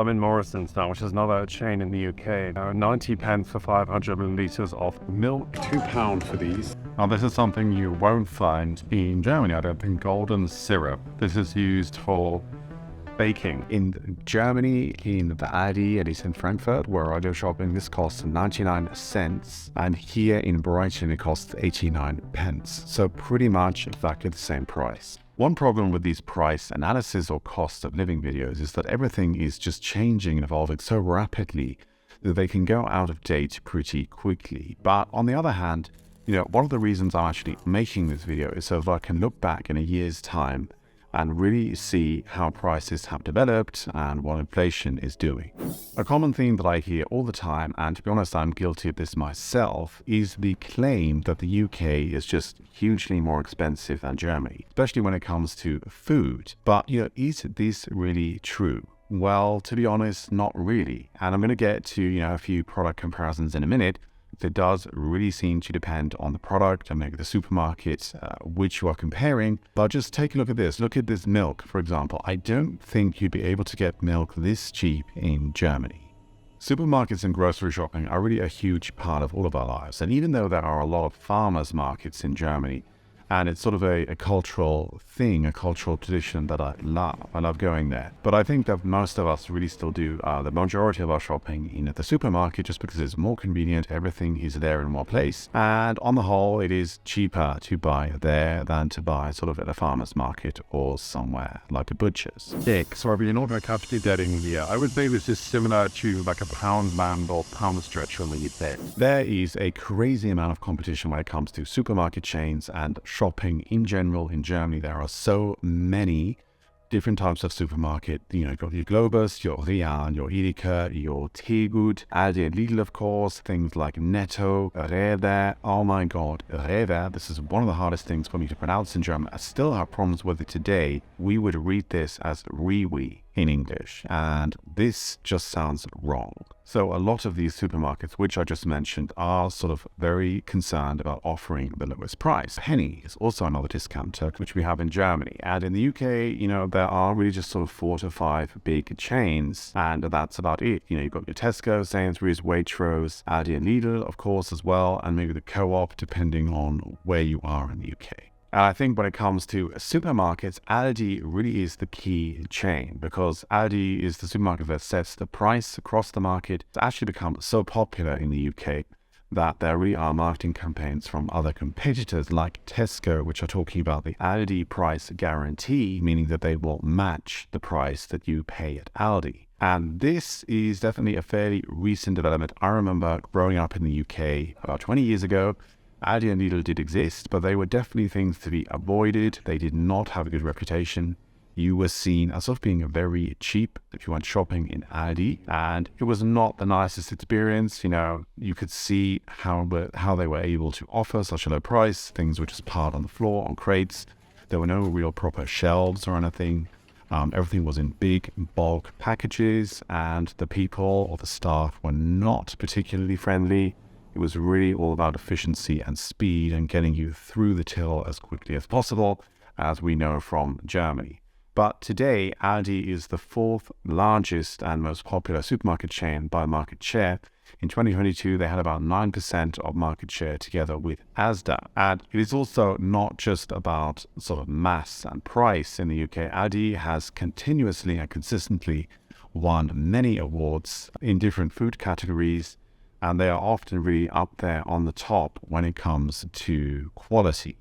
I'm in Morrison's now, which is another chain in the UK. 90 pence for 500 millilitres of milk. £2 for these. Now this is something you won't find in Germany, I don't think. Golden syrup. This is used for baking. In Germany, in the Aldi, at least in Frankfurt, where I go shopping, this costs 99 cents. And here in Brighton, it costs 89 pence. So pretty much exactly the same price. One problem with these price analysis or cost of living videos is that everything is just changing and evolving so rapidly that they can go out of date pretty quickly. But on the other hand, one of the reasons I'm actually making this video is so that I can look back in a year's time and really see how prices have developed and what inflation is doing. A common theme that I hear all the time, and to be honest, I'm guilty of this myself, is the claim that the UK is just hugely more expensive than Germany, especially when it comes to food. But, is this really true? Well, to be honest, not really. And I'm going to get to, a few product comparisons in a minute. It does really seem to depend on the product and maybe the supermarket which you are comparing. But just take a look at this. Look at this milk, for example. I don't think you'd be able to get milk this cheap in Germany. Supermarkets and grocery shopping are really a huge part of all of our lives. And even though there are a lot of farmers markets in Germany, and it's sort of a cultural thing, a cultural tradition that I love. I love going there. But I think that most of us really still do the majority of our shopping in the supermarket just because it's more convenient. Everything is there in one place. And on the whole, it is cheaper to buy there than to buy sort of at a farmer's market or somewhere like a butcher's. So I've been capacity getting here. I would say this is similar to like a Poundland or Pound Stretch when you say. There is a crazy amount of competition when it comes to supermarket chains and shopping in general in Germany. There are so many different types of supermarket. You've got your Globus, your Real, your Edeka, your Tegut, Aldi and Lidl, of course, things like Netto, Rewe. Oh my god, Rewe. This is one of the hardest things for me to pronounce in German. I still have problems with it today. We would read this as Rewe in English, and this just sounds wrong. So a lot of these supermarkets, which I just mentioned, are sort of very concerned about offering the lowest price. Penny is also another discounter, which we have in Germany. And in the UK, there are really just sort of 4 to 5 big chains, and that's about it. You've got your Tesco, Sainsbury's, Waitrose, Aldi and Lidl, of course, as well, and maybe the Co-op, depending on where you are in the UK. And I think when it comes to supermarkets, Aldi really is the key chain, because Aldi is the supermarket that sets the price across the market. It's actually become so popular in the UK that there really are marketing campaigns from other competitors like Tesco, which are talking about the Aldi price guarantee, meaning that they will match the price that you pay at Aldi. And this is definitely a fairly recent development. I remember growing up in the UK about 20 years ago. Aldi and Lidl did exist, but they were definitely things to be avoided. They did not have a good reputation. You were seen as sort of being very cheap if you went shopping in Aldi, and it was not the nicest experience. You could see how they were able to offer such a low price. Things were just piled on the floor on crates. There were no real proper shelves or anything. Everything was in big bulk packages, and the people or the staff were not particularly friendly. It was really all about efficiency and speed and getting you through the till as quickly as possible, as we know from Germany. But today, Aldi is the 4th largest and most popular supermarket chain by market share. In 2022, they had about 9% of market share together with Asda. And it is also not just about sort of mass and price in the UK. Aldi has continuously and consistently won many awards in different food categories, and they are often really up there on the top when it comes to quality.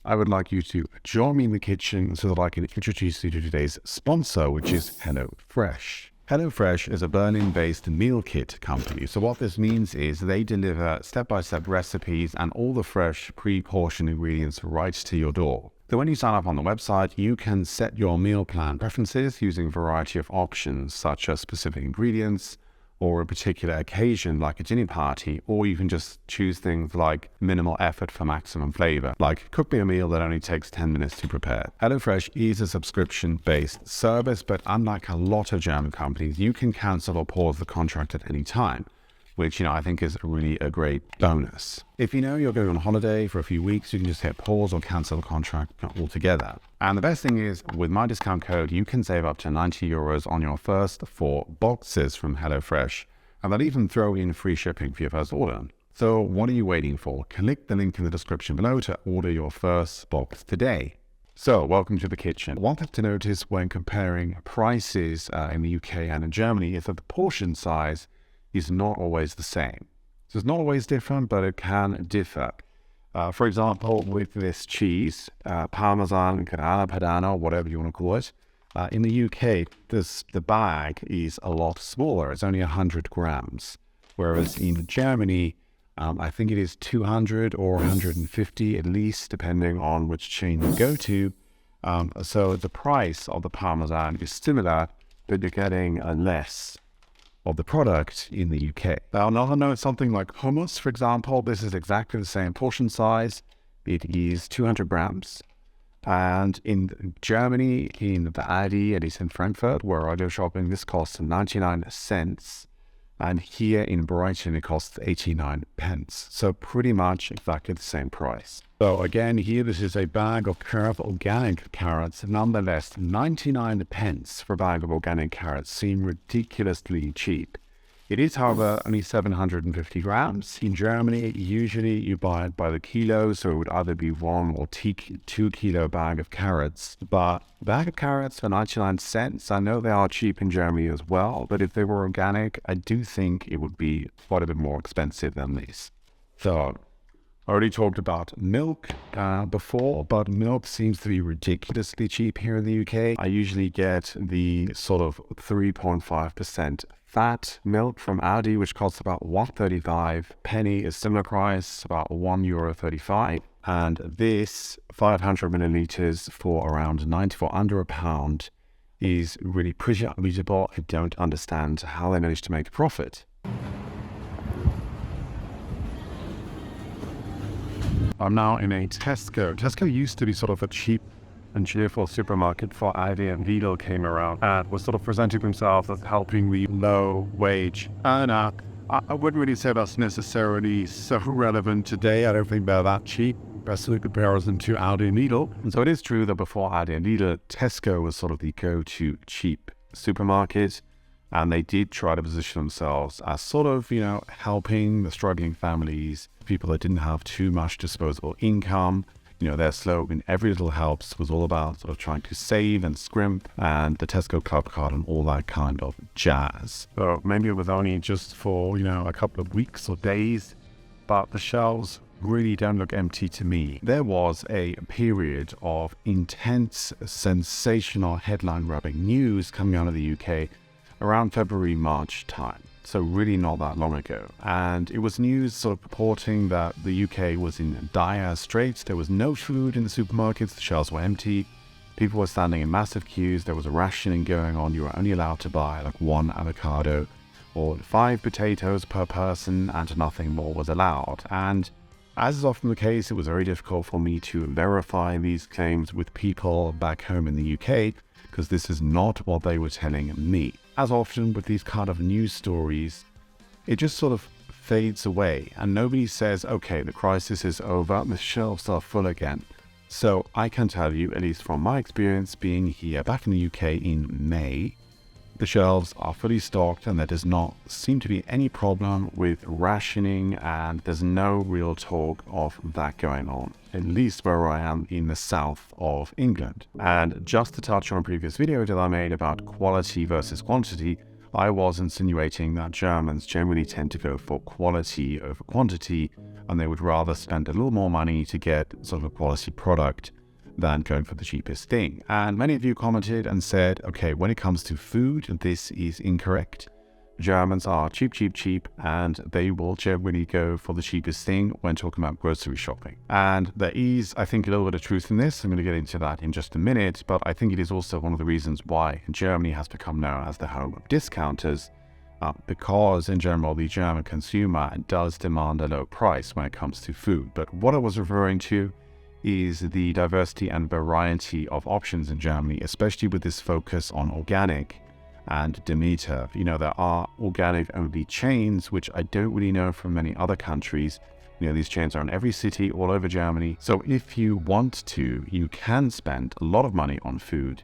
I would like you to join me in the kitchen so that I can introduce you to today's sponsor, which is HelloFresh. HelloFresh is a Berlin-based meal kit company. So what this means is they deliver step-by-step recipes and all the fresh, pre-portioned ingredients right to your door. So when you sign up on the website, you can set your meal plan preferences using a variety of options, such as specific ingredients, or a particular occasion like a dinner party, or you can just choose things like minimal effort for maximum flavor, like cook me a meal that only takes 10 minutes to prepare. HelloFresh is a subscription-based service, but unlike a lot of German companies, you can cancel or pause the contract at any time. which, I think is really a great bonus. If you know you're going on holiday for a few weeks, you can just hit pause or cancel the contract altogether. And the best thing is, with my discount code, you can save up to 90 euros on your first 4 boxes from HelloFresh, and they'll even throw in free shipping for your first order. So what are you waiting for? Click the link in the description below to order your first box today. So, welcome to the kitchen. One thing to notice when comparing prices in the UK and in Germany is that the portion size is not always the same. So it's not always different, but it can differ. For example, with this cheese, Parmesan, Grana Padano, whatever you want to call it, in the UK, the bag is a lot smaller. It's only 100 grams. Whereas in Germany, I think it is 200 or 150 at least, depending on which chain you go to. So the price of the Parmesan is similar, but you're getting less of the product in the UK. Now, another note, something like hummus, for example, this is exactly the same portion size. It is 200 grams. And in Germany, in the Aldi, at least in Frankfurt, where I go shopping, this costs 99 cents. And here in Brighton, it costs 89 pence. So pretty much exactly the same price. So again, here, this is a bag of curved organic carrots. Nonetheless, 99 pence for a bag of organic carrots seem ridiculously cheap. It is, however, only 750 grams. In Germany, usually you buy it by the kilo, so it would either be 1 or 2 kilo bag of carrots. But a bag of carrots for 99 cents, I know they are cheap in Germany as well, but if they were organic, I do think it would be quite a bit more expensive than this. So, I already talked about milk before, but milk seems to be ridiculously cheap here in the UK. I usually get the sort of 3.5% fat milk from Aldi, which costs about 1.35. Penny is similar price, about €1.35. And this 500 milliliters for around 94, under £1, is really pretty unbeatable. I don't understand how they managed to make a profit. I'm now in a Tesco. Tesco used to be sort of a cheap and cheerful supermarket before Aldi and Lidl came around and was sort of presenting themselves as helping the low-wage earner. I wouldn't really say that's necessarily so relevant today. I don't think they're that cheap, especially in comparison to Aldi and Lidl. And so it is true that before Aldi and Lidl, Tesco was sort of the go-to cheap supermarket. And they did try to position themselves as sort of, helping the struggling families, people that didn't have too much disposable income. Their slogan, "Every little helps," was all about sort of trying to save and scrimp, and the Tesco Club card and all that kind of jazz. So maybe it was only just for, a couple of weeks or days, but the shelves really don't look empty to me. There was a period of intense, sensational headline-grabbing news coming out of the UK around February, March time. So really not that long ago. And it was news sort of purporting that the UK was in dire straits. There was no food in the supermarkets, the shelves were empty, people were standing in massive queues, there was a rationing going on, you were only allowed to buy like 1 avocado or 5 potatoes per person and nothing more was allowed. And as is often the case, it was very difficult for me to verify these claims with people back home in the UK, because this is not what they were telling me. As often with these kind of news stories, it just sort of fades away and nobody says, okay, the crisis is over, the shelves are full again. So I can tell you, at least from my experience being here back in the UK in May, the shelves are fully stocked and there does not seem to be any problem with rationing, and there's no real talk of that going on, at least where I am in the south of England. And just to touch on a previous video that I made about quality versus quantity, I was insinuating that Germans generally tend to go for quality over quantity, and they would rather spend a little more money to get sort of a quality product than going for the cheapest thing. And many of you commented and said, okay, when it comes to food, this is incorrect. Germans are cheap, and they will generally go for the cheapest thing when talking about grocery shopping. And there is, I think, a little bit of truth in this. I'm going to get into that in just a minute, but I think it is also one of the reasons why Germany has become known as the home of discounters, because in general, the German consumer does demand a low price when it comes to food. But what I was referring to is the diversity and variety of options in Germany, especially with this focus on organic and Demeter. There are organic only chains, which I don't really know from many other countries. These chains are in every city all over Germany. So if you want to, you can spend a lot of money on food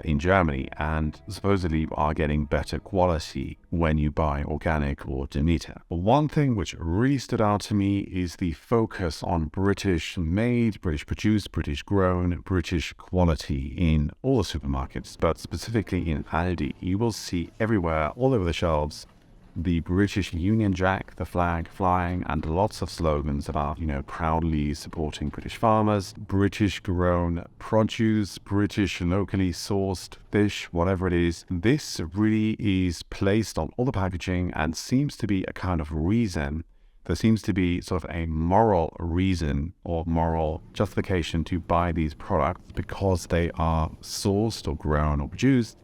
in Germany, and supposedly you are getting better quality when you buy organic or Demeter. But one thing which really stood out to me is the focus on British made, British produced, British grown, British quality in all the supermarkets, but specifically in Aldi. You will see everywhere, all over the shelves, the British Union Jack, the flag flying, and lots of slogans that are, proudly supporting British farmers, British grown produce, British locally sourced fish, whatever it is. This really is placed on all the packaging and seems to be a kind of reason. There seems to be sort of a moral reason or moral justification to buy these products because they are sourced or grown or produced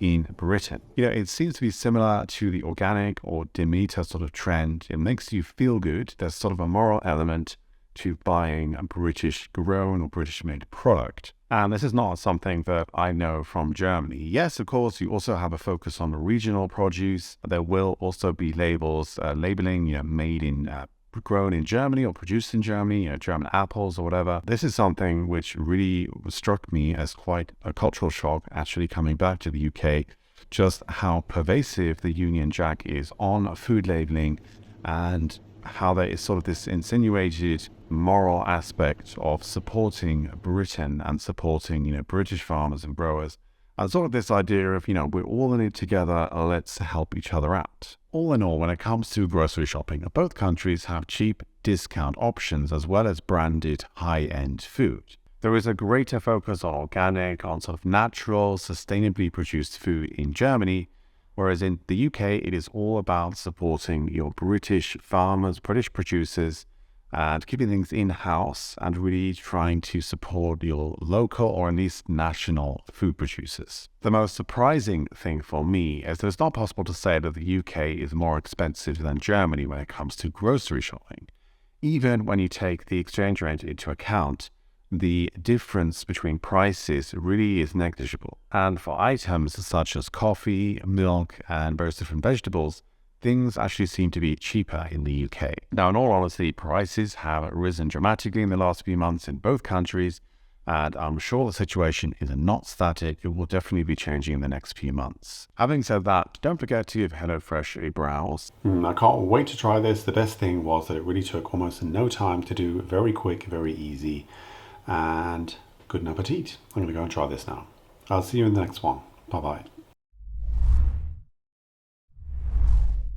in Britain. It seems to be similar to the organic or Demeter sort of trend. It makes you feel good. There's sort of a moral element to buying a British grown or British made product. And this is not something that I know from Germany. Yes, of course, you also have a focus on the regional produce. There will also be labels, labeling, made in grown in Germany or produced in Germany, German apples or whatever. This is something which really struck me as quite a cultural shock, actually coming back to the UK, just how pervasive the Union Jack is on food labeling and how there is sort of this insinuated moral aspect of supporting Britain and supporting, British farmers and growers. And sort of this idea of, we're all in it together, let's help each other out. All in all, when it comes to grocery shopping, both countries have cheap discount options as well as branded high-end food. There is a greater focus on organic, on sort of natural, sustainably produced food in Germany, whereas in the UK, it is all about supporting your British farmers, British producers, and keeping things in-house and really trying to support your local or at least national food producers. The most surprising thing for me is that it's not possible to say that the UK is more expensive than Germany when it comes to grocery shopping. Even when you take the exchange rate into account, the difference between prices really is negligible. And for items such as coffee, milk, and various different vegetables, things actually seem to be cheaper in the UK. Now, in all honesty, prices have risen dramatically in the last few months in both countries, and I'm sure the situation is not static. It will definitely be changing in the next few months. Having said that, don't forget to give HelloFresh a browse. I can't wait to try this. The best thing was that it really took almost no time to do, very quick, very easy, and good appetit. I'm going to go and try this now. I'll see you in the next one. Bye-bye.